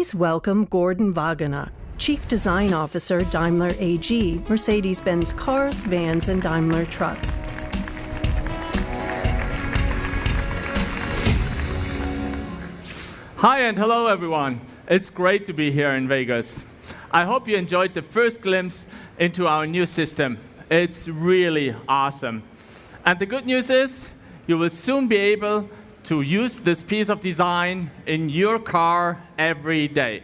Please welcome Gorden Wagener, Chief Design Officer, Daimler AG, Mercedes-Benz Cars, Vans, and Daimler Trucks. Hi and hello everyone. It's great to be here in Vegas. I hope you enjoyed the first glimpse into our new system. It's really awesome. And the good news is you will soon be able to use this piece of design in your car every day.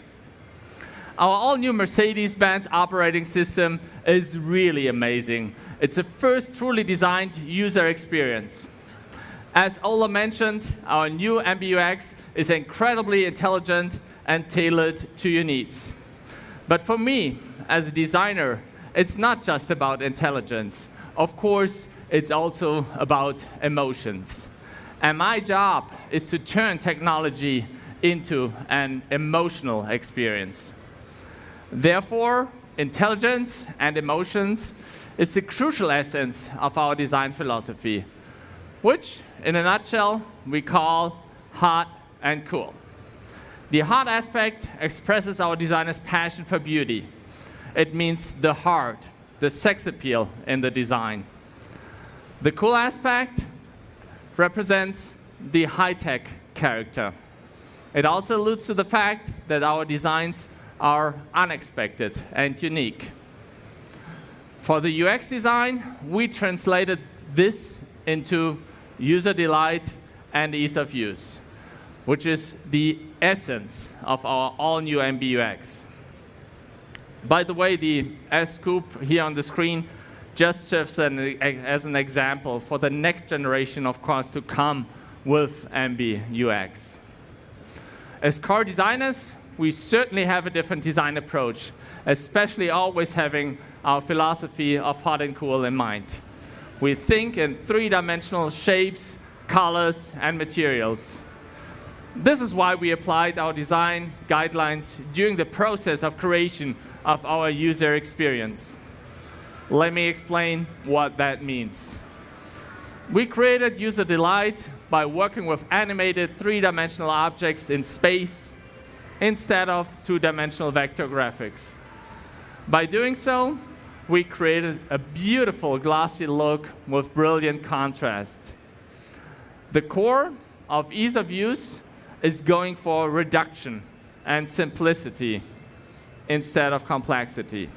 Our all-new Mercedes-Benz operating system is really amazing. It's the first truly designed user experience. As Ola mentioned, our new MBUX is incredibly intelligent and tailored to your needs. But for me, as a designer, it's not just about intelligence. Of course, it's also about emotions. And my job is to turn technology into an emotional experience. Therefore, intelligence and emotions is the crucial essence of our design philosophy, which, in a nutshell, we call hot and cool. The hot aspect expresses our designers' passion for beauty. It means the heart, the sex appeal in the design. The cool aspect represents the high-tech character. It also alludes to the fact that our designs are unexpected and unique. For the UX design, we translated this into user delight and ease of use, which is the essence of our all-new MBUX. By the way, the S-Coupe here on the screen just serves as an example for the next generation of cars to come with MBUX. As car designers, we certainly have a different design approach, especially always having our philosophy of hot and cool in mind. We think in three-dimensional shapes, colors, and materials. This is why we applied our design guidelines during the process of creation of our user experience. Let me explain what that means. We created user delight by working with animated three-dimensional objects in space instead of two-dimensional vector graphics. By doing so, we created a beautiful glossy look with brilliant contrast. The core of ease of use is going for reduction and simplicity instead of complexity.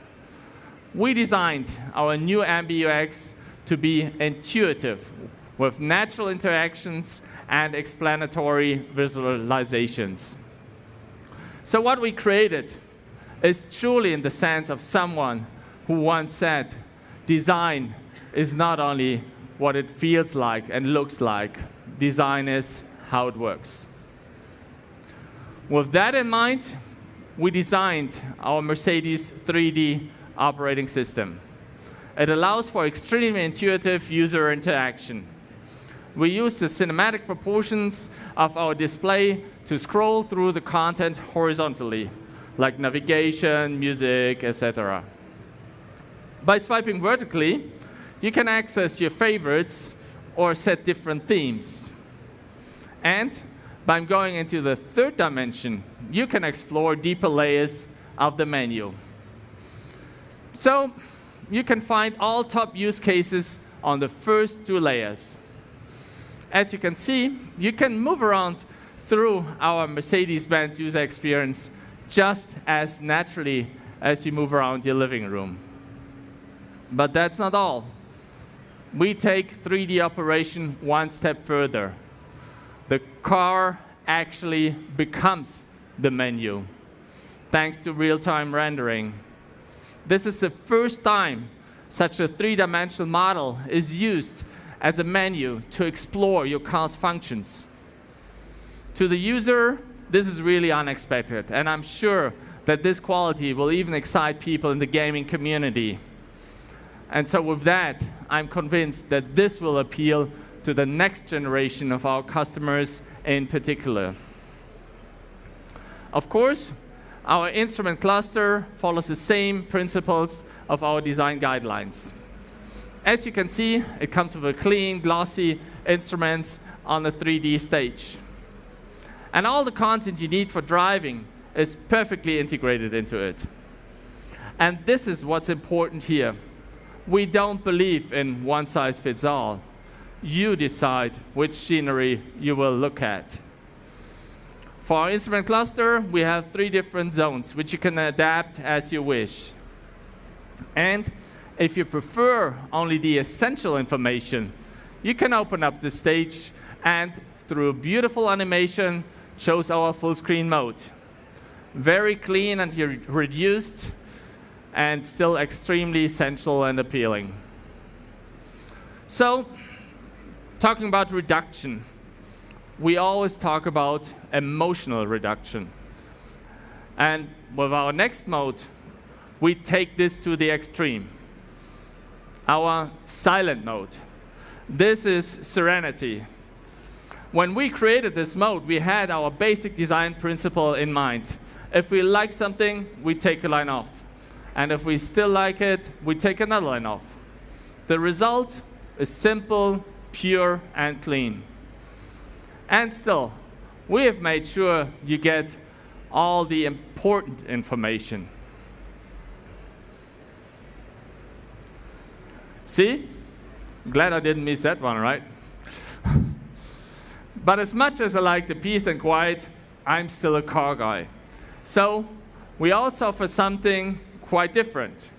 We designed our new MBUX to be intuitive with natural interactions and explanatory visualizations. So what we created is truly in the sense of someone who once said, design is not only what it feels like and looks like, design is how it works. With that in mind, we designed our Mercedes 3D operating system. It allows for extremely intuitive user interaction. We use the cinematic proportions of our display to scroll through the content horizontally, like navigation, music, etc. By swiping vertically, you can access your favorites or set different themes. And by going into the third dimension, you can explore deeper layers of the menu. So you can find all top use cases on the first two layers. As you can see, you can move around through our Mercedes-Benz User Experience just as naturally as you move around your living room. But that's not all. We take 3D operation one step further. The car actually becomes the menu, thanks to real-time rendering. This is the first time such a three-dimensional model is used as a menu to explore your car's functions. To the user, this is really unexpected, and I'm sure that this quality will even excite people in the gaming community. And so with that, I'm convinced that this will appeal to the next generation of our customers in particular. Of course, our instrument cluster follows the same principles of our design guidelines. As you can see, it comes with a clean, glossy instruments on the 3D stage. And all the content you need for driving is perfectly integrated into it. And this is what's important here. We don't believe in one size fits all. You decide which scenery you will look at. For our instrument cluster, we have 3 different zones, which you can adapt as you wish. And if you prefer only the essential information, you can open up the stage and, through beautiful animation, shows our full screen mode. Very clean and reduced, and still extremely sensual and appealing. So, talking about reduction, we always talk about emotional reduction. And with our next mode, we take this to the extreme. Our silent mode. This is serenity. When we created this mode, we had our basic design principle in mind. If we like something, we take a line off. And if we still like it, we take another line off. The result is simple, pure, and clean. And still, we have made sure you get all the important information. See? Glad I didn't miss that one, right? But as much as I like the peace and quiet, I'm still a car guy. So we also offer something quite different.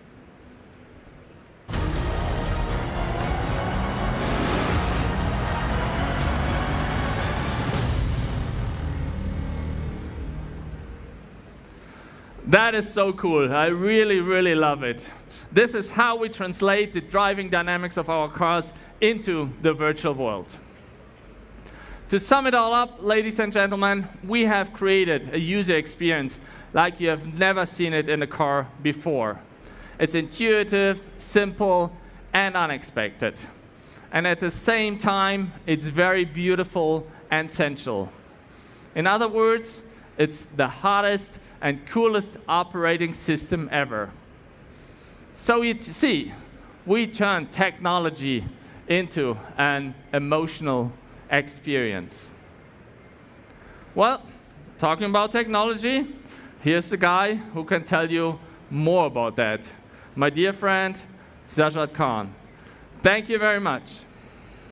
That is so cool. I really, really love it. This is how we translate the driving dynamics of our cars into the virtual world. To sum it all up, ladies and gentlemen, we have created a user experience like you have never seen it in a car before. It's intuitive, simple, and unexpected. And at the same time, it's very beautiful and sensual. In other words, it's the hottest and coolest operating system ever. So you see, we turn technology into an emotional experience. Well, talking about technology, here's the guy who can tell you more about that. My dear friend, Sajjad Khan. Thank you very much.